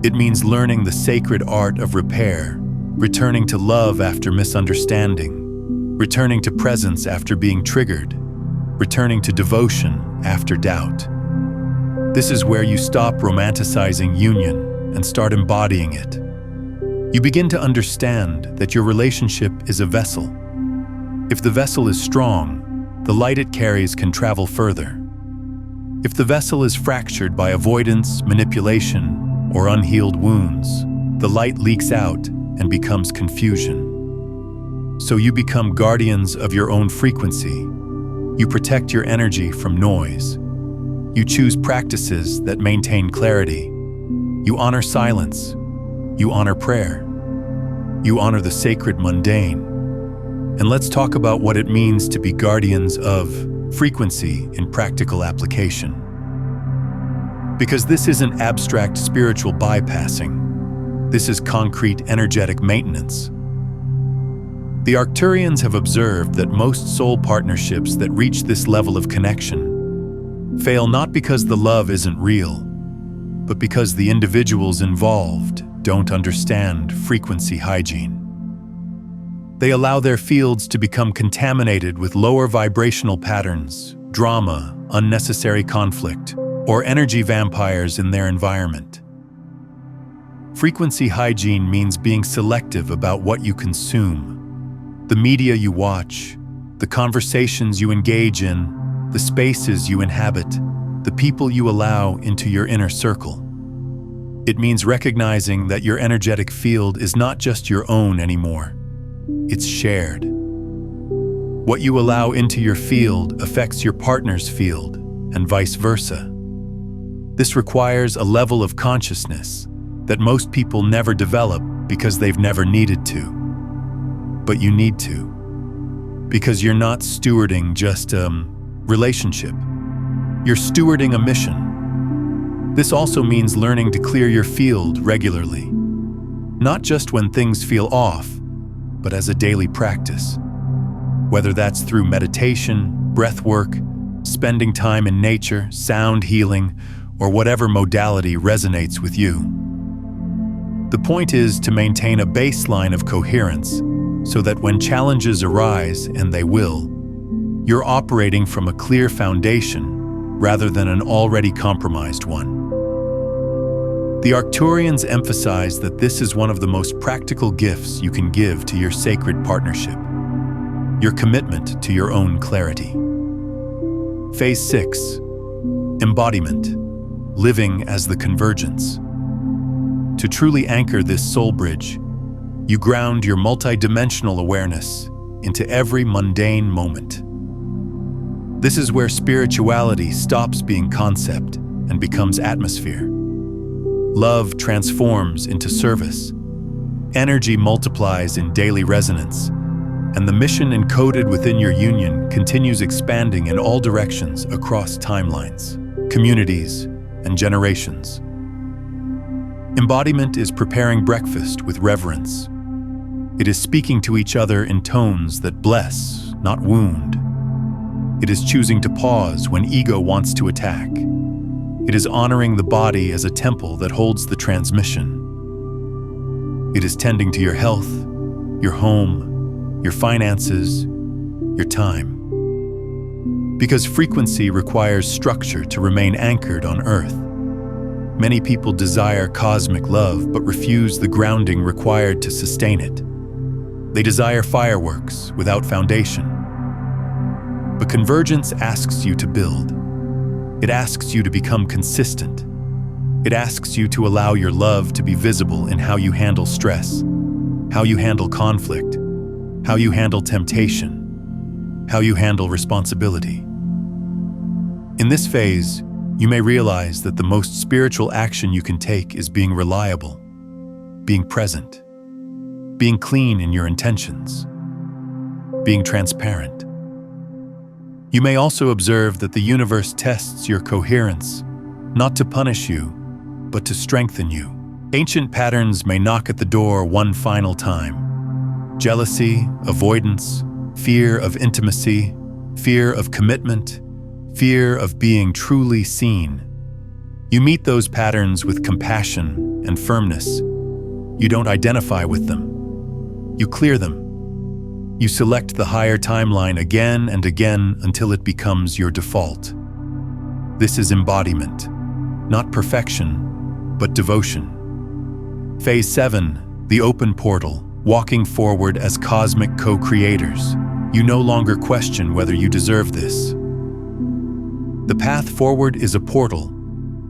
It means learning the sacred art of repair, returning to love after misunderstanding, returning to presence after being triggered, returning to devotion after doubt. This is where you stop romanticizing union and start embodying it. You begin to understand that your relationship is a vessel. If the vessel is strong, the light it carries can travel further. If the vessel is fractured by avoidance, manipulation, or unhealed wounds, the light leaks out and becomes confusion. So you become guardians of your own frequency. You protect your energy from noise. You choose practices that maintain clarity. You honor silence. You honor prayer. You honor the sacred mundane. And let's talk about what it means to be guardians of frequency in practical application. Because this isn't abstract spiritual bypassing. This is concrete energetic maintenance. The Arcturians have observed that most soul partnerships that reach this level of connection fail not because the love isn't real, but because the individuals involved don't understand frequency hygiene. They allow their fields to become contaminated with lower vibrational patterns, drama, unnecessary conflict, or energy vampires in their environment. Frequency hygiene means being selective about what you consume, the media you watch, the conversations you engage in, the spaces you inhabit, the people you allow into your inner circle. It means recognizing that your energetic field is not just your own anymore. It's shared. What you allow into your field affects your partner's field, and vice versa. This requires a level of consciousness that most people never develop because they've never needed to. But you need to. Because you're not stewarding just a relationship. You're stewarding a mission. This also means learning to clear your field regularly. Not just when things feel off, but as a daily practice. Whether that's through meditation, breath work, spending time in nature, sound healing, or whatever modality resonates with you. The point is to maintain a baseline of coherence so that when challenges arise, and they will, you're operating from a clear foundation rather than an already compromised one. The Arcturians emphasize that this is one of the most practical gifts you can give to your sacred partnership, your commitment to your own clarity. Phase 6. Embodiment. Living as the convergence. To truly anchor this soul bridge, you ground your multidimensional awareness into every mundane moment. This is where spirituality stops being concept and becomes atmosphere. Love transforms into service. Energy multiplies in daily resonance, and the mission encoded within your union continues expanding in all directions across timelines, communities, and generations. Embodiment is preparing breakfast with reverence. It is speaking to each other in tones that bless, not wound. It is choosing to pause when ego wants to attack. It is honoring the body as a temple that holds the transmission. It is tending to your health, your home, your finances, your time. Because frequency requires structure to remain anchored on Earth. Many people desire cosmic love but refuse the grounding required to sustain it. They desire fireworks without foundation. But convergence asks you to build. It asks you to become consistent. It asks you to allow your love to be visible in how you handle stress, how you handle conflict, how you handle temptation, how you handle responsibility. In this phase, you may realize that the most spiritual action you can take is being reliable, being present, being clean in your intentions, being transparent. You may also observe that the universe tests your coherence, not to punish you, but to strengthen you. Ancient patterns may knock at the door one final time. Jealousy, avoidance, fear of intimacy, fear of commitment, fear of being truly seen. You meet those patterns with compassion and firmness. You don't identify with them. You clear them. You select the higher timeline again and again until it becomes your default. This is embodiment, not perfection, but devotion. Phase 7, the open portal, walking forward as cosmic co-creators. You no longer question whether you deserve this. The path forward is a portal,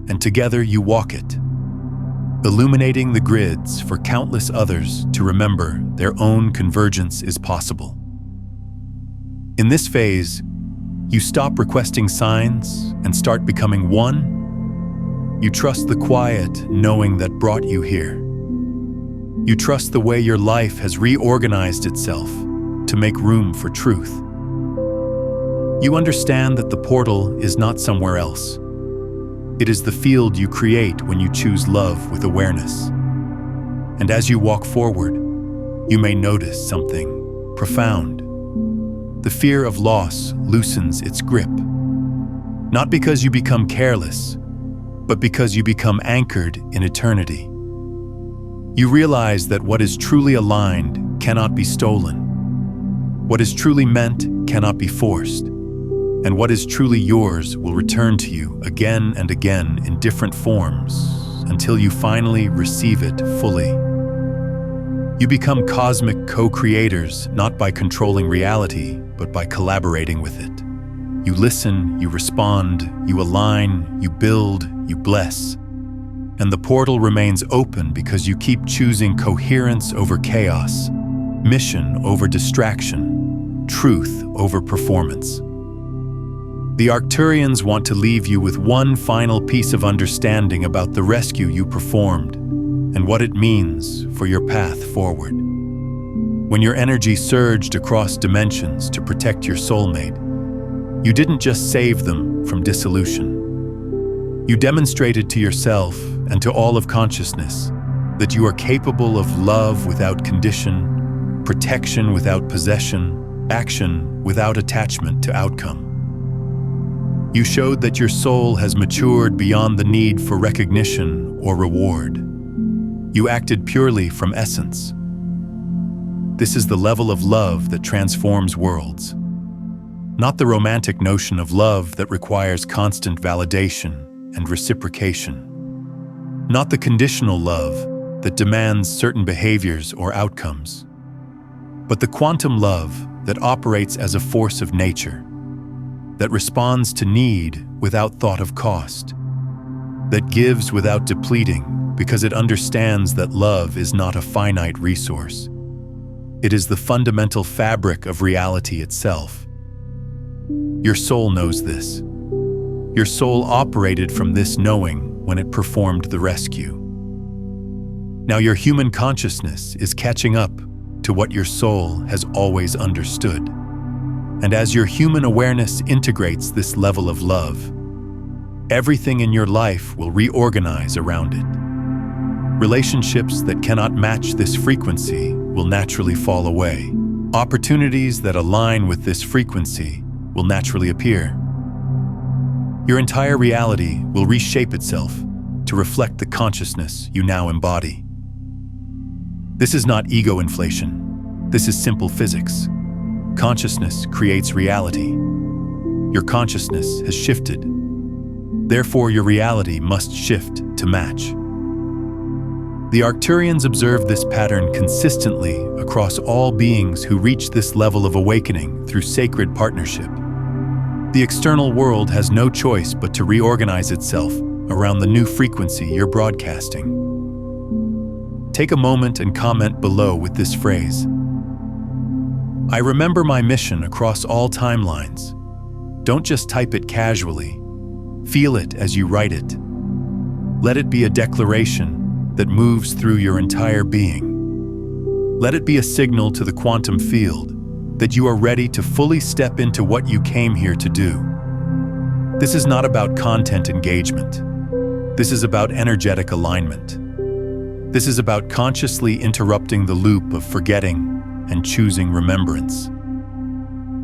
and together you walk it, illuminating the grids for countless others to remember their own convergence is possible. In this phase, you stop requesting signs and start becoming one. You trust the quiet knowing that brought you here. You trust the way your life has reorganized itself to make room for truth. You understand that the portal is not somewhere else. It is the field you create when you choose love with awareness. And as you walk forward, you may notice something profound. The fear of loss loosens its grip. Not because you become careless, but because you become anchored in eternity. You realize that what is truly aligned cannot be stolen. What is truly meant cannot be forced. And what is truly yours will return to you again and again in different forms until you finally receive it fully. You become cosmic co-creators not by controlling reality, but by collaborating with it. You listen, you respond, you align, you build, you bless. And the portal remains open because you keep choosing coherence over chaos, mission over distraction, truth over performance. The Arcturians want to leave you with one final piece of understanding about the rescue you performed and what it means for your path forward. When your energy surged across dimensions to protect your soulmate, you didn't just save them from dissolution. You demonstrated to yourself and to all of consciousness that you are capable of love without condition, protection without possession, action without attachment to outcome. You showed that your soul has matured beyond the need for recognition or reward. You acted purely from essence. This is the level of love that transforms worlds. Not the romantic notion of love that requires constant validation and reciprocation. Not the conditional love that demands certain behaviors or outcomes. But the quantum love that operates as a force of nature, that responds to need without thought of cost, that gives without depleting because it understands that love is not a finite resource. It is the fundamental fabric of reality itself. Your soul knows this. Your soul operated from this knowing when it performed the rescue. Now your human consciousness is catching up to what your soul has always understood. And as your human awareness integrates this level of love, everything in your life will reorganize around it. Relationships that cannot match this frequency will naturally fall away. Opportunities that align with this frequency will naturally appear. Your entire reality will reshape itself to reflect the consciousness you now embody. This is not ego inflation. This is simple physics. Consciousness creates reality. Your consciousness has shifted. Therefore, your reality must shift to match. The Arcturians observed this pattern consistently across all beings who reach this level of awakening through sacred partnership. The external world has no choice but to reorganize itself around the new frequency you're broadcasting. Take a moment and comment below with this phrase. I remember my mission across all timelines. Don't just type it casually. Feel it as you write it. Let it be a declaration that moves through your entire being. Let it be a signal to the quantum field that you are ready to fully step into what you came here to do. This is not about content engagement. This is about energetic alignment. This is about consciously interrupting the loop of forgetting and choosing remembrance.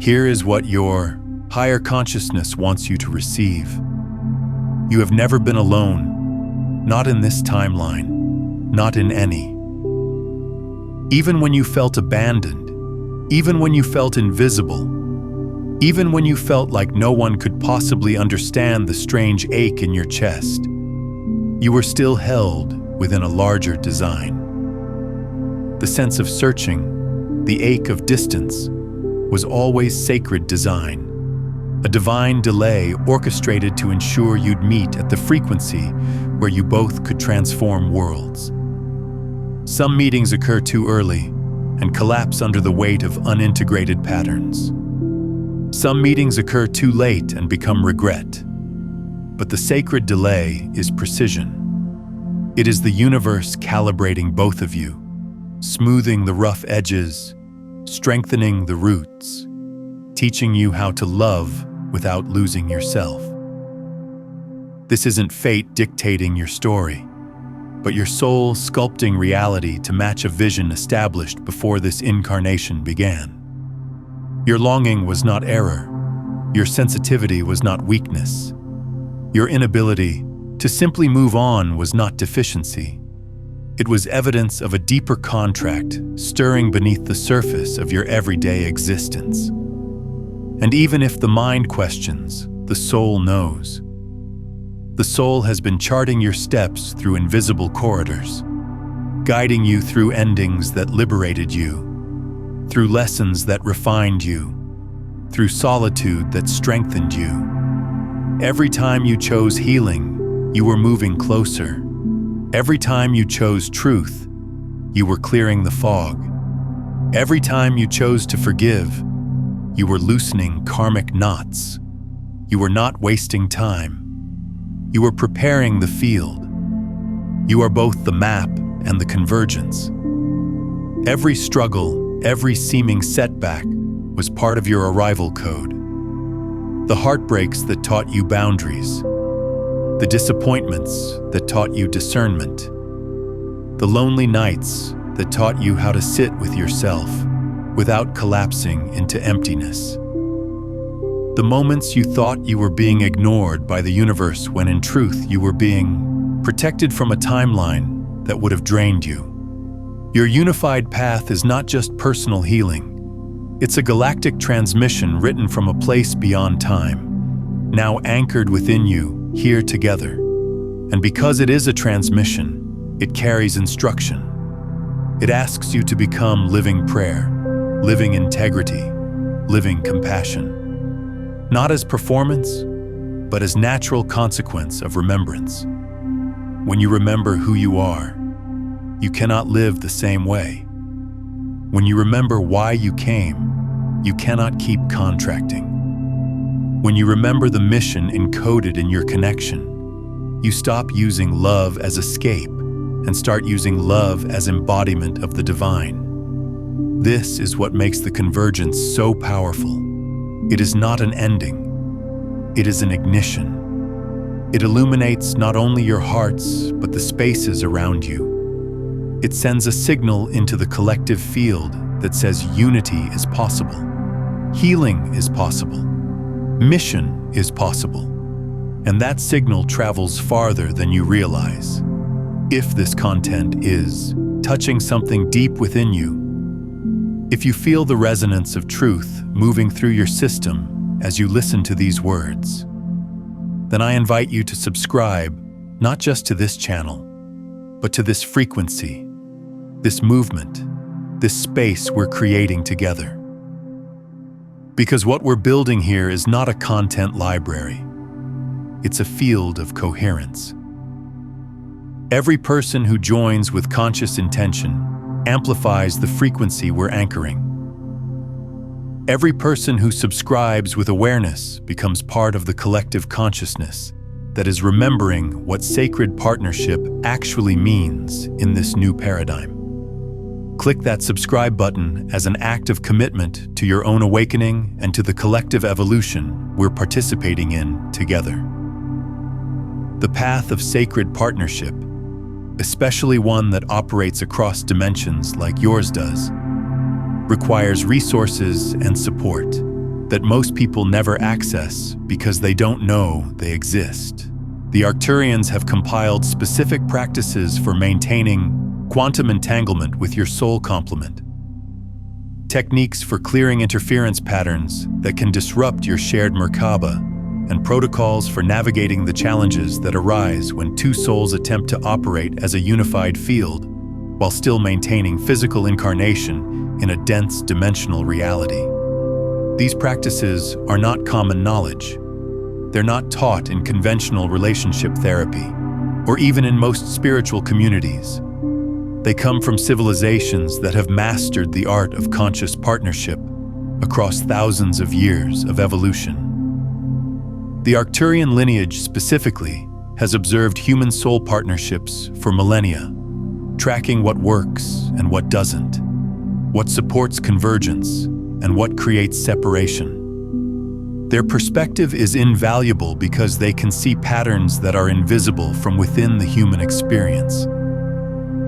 Here is what your higher consciousness wants you to receive. You have never been alone, not in this timeline, not in any. Even when you felt abandoned, even when you felt invisible, even when you felt like no one could possibly understand the strange ache in your chest, you were still held within a larger design. The sense of searching, the ache of distance, was always sacred design, a divine delay orchestrated to ensure you'd meet at the frequency where you both could transform worlds. Some meetings occur too early and collapse under the weight of unintegrated patterns. Some meetings occur too late and become regret. But the sacred delay is precision. It is the universe calibrating both of you, smoothing the rough edges, strengthening the roots, teaching you how to love without losing yourself. This isn't fate dictating your story, but your soul sculpting reality to match a vision established before this incarnation began. Your longing was not error. Your sensitivity was not weakness. Your inability to simply move on was not deficiency. It was evidence of a deeper contract stirring beneath the surface of your everyday existence. And even if the mind questions, the soul knows. The soul has been charting your steps through invisible corridors, guiding you through endings that liberated you, through lessons that refined you, through solitude that strengthened you. Every time you chose healing, you were moving closer. Every time you chose truth, you were clearing the fog. Every time you chose to forgive, you were loosening karmic knots. You were not wasting time. You are preparing the field. You are both the map and the convergence. Every struggle, every seeming setback was part of your arrival code. The heartbreaks that taught you boundaries. The disappointments that taught you discernment. The lonely nights that taught you how to sit with yourself without collapsing into emptiness. The moments you thought you were being ignored by the universe when in truth you were being protected from a timeline that would have drained you. Your unified path is not just personal healing. It's a galactic transmission written from a place beyond time, now anchored within you, here together. And because it is a transmission, it carries instruction. It asks you to become living prayer, living integrity, living compassion. Not as performance, but as natural consequence of remembrance. When you remember who you are, you cannot live the same way. When you remember why you came, you cannot keep contracting. When you remember the mission encoded in your connection, you stop using love as escape and start using love as embodiment of the divine. This is what makes the convergence so powerful. It is not an ending, it is an ignition. It illuminates not only your hearts, but the spaces around you. It sends a signal into the collective field that says unity is possible, healing is possible, mission is possible, and that signal travels farther than you realize. If this content is touching something deep within you, if you feel the resonance of truth moving through your system as you listen to these words, then I invite you to subscribe not just to this channel, but to this frequency, this movement, this space we're creating together. Because what we're building here is not a content library, it's a field of coherence. Every person who joins with conscious intention amplifies the frequency we're anchoring. Every person who subscribes with awareness becomes part of the collective consciousness that is remembering what sacred partnership actually means in this new paradigm. Click that subscribe button as an act of commitment to your own awakening and to the collective evolution we're participating in together. The path of sacred partnership, especially one that operates across dimensions like yours does, requires resources and support that most people never access because they don't know they exist. The Arcturians have compiled specific practices for maintaining quantum entanglement with your soul complement, techniques for clearing interference patterns that can disrupt your shared merkaba, and protocols for navigating the challenges that arise when two souls attempt to operate as a unified field while still maintaining physical incarnation in a dense dimensional reality. These practices are not common knowledge. They're not taught in conventional relationship therapy, or even in most spiritual communities. They come from civilizations that have mastered the art of conscious partnership across thousands of years of evolution. The Arcturian lineage specifically has observed human soul partnerships for millennia, tracking what works and what doesn't, what supports convergence and what creates separation. Their perspective is invaluable because they can see patterns that are invisible from within the human experience.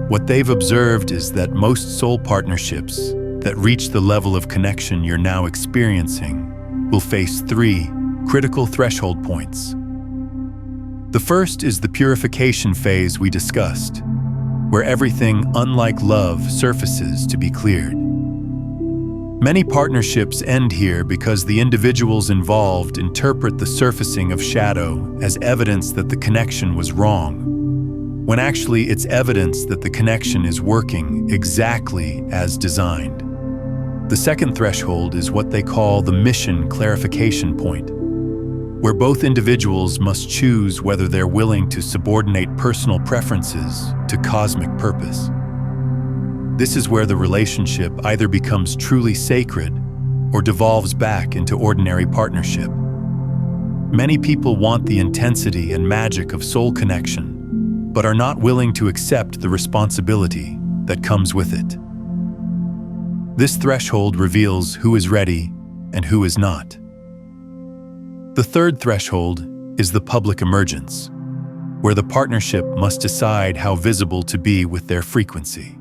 What they've observed is that most soul partnerships that reach the level of connection you're now experiencing will face 3 critical threshold points. The first is the purification phase we discussed, where everything unlike love surfaces to be cleared. Many partnerships end here because the individuals involved interpret the surfacing of shadow as evidence that the connection was wrong, when actually it's evidence that the connection is working exactly as designed. The second threshold is what they call the mission clarification point, where both individuals must choose whether they're willing to subordinate personal preferences to cosmic purpose. This is where the relationship either becomes truly sacred or devolves back into ordinary partnership. Many people want the intensity and magic of soul connection, but are not willing to accept the responsibility that comes with it. This threshold reveals who is ready and who is not. The third threshold is the public emergence, where the partnership must decide how visible to be with their frequency.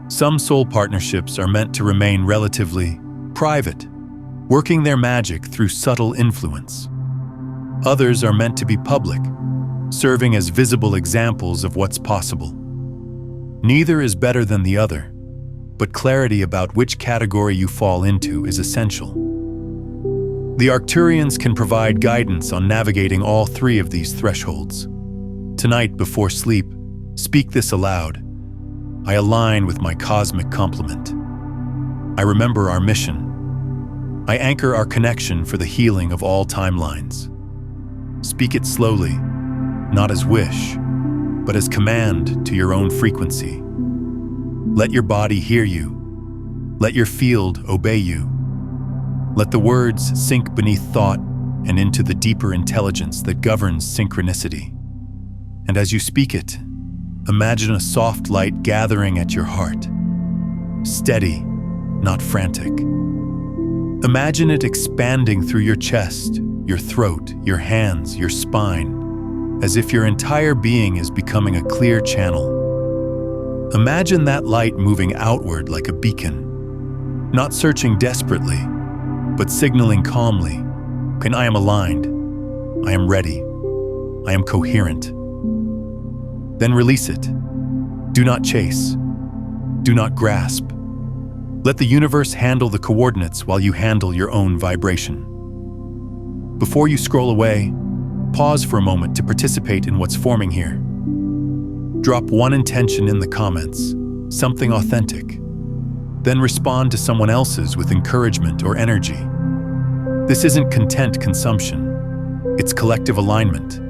Some soul partnerships are meant to remain relatively private, working their magic through subtle influence. Others are meant to be public, serving as visible examples of what's possible. Neither is better than the other, but clarity about which category you fall into is essential. The Arcturians can provide guidance on navigating all 3 of these thresholds. Tonight, before sleep, speak this aloud. I align with my cosmic complement. I remember our mission. I anchor our connection for the healing of all timelines. Speak it slowly, not as wish, but as command to your own frequency. Let your body hear you. Let your field obey you. Let the words sink beneath thought and into the deeper intelligence that governs synchronicity. And as you speak it, imagine a soft light gathering at your heart. Steady, not frantic. Imagine it expanding through your chest, your throat, your hands, your spine, as if your entire being is becoming a clear channel. Imagine that light moving outward like a beacon, not searching desperately, but signaling calmly, I am aligned, I am ready, I am coherent. Then release it. Do not chase. Do not grasp. Let the universe handle the coordinates while you handle your own vibration. Before you scroll away, pause for a moment to participate in what's forming here. Drop one intention in the comments, something authentic. Then respond to someone else's with encouragement or energy. This isn't content consumption, it's collective alignment.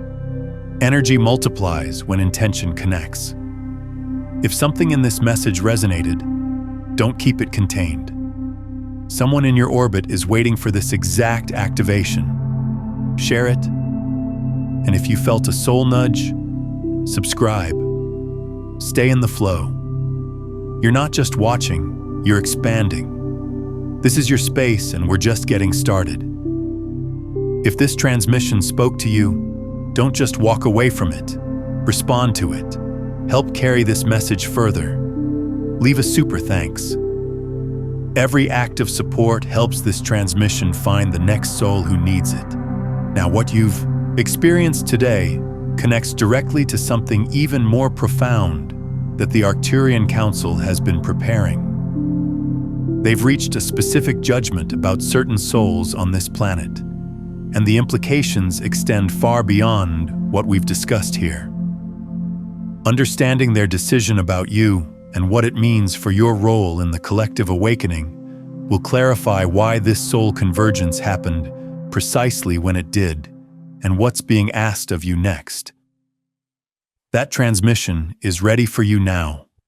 Energy multiplies when intention connects. If something in this message resonated, don't keep it contained. Someone in your orbit is waiting for this exact activation. Share it, and if you felt a soul nudge, subscribe. Stay in the flow. You're not just watching, you're expanding. This is your space, and we're just getting started. If this transmission spoke to you, don't just walk away from it. Respond to it. Help carry this message further. Leave a super thanks. Every act of support helps this transmission find the next soul who needs it. Now, what you've experienced today connects directly to something even more profound that the Arcturian Council has been preparing. They've reached a specific judgment about certain souls on this planet, and the implications extend far beyond what we've discussed here. Understanding their decision about you and what it means for your role in the collective awakening will clarify why this soul convergence happened precisely when it did, and what's being asked of you next. That transmission is ready for you now.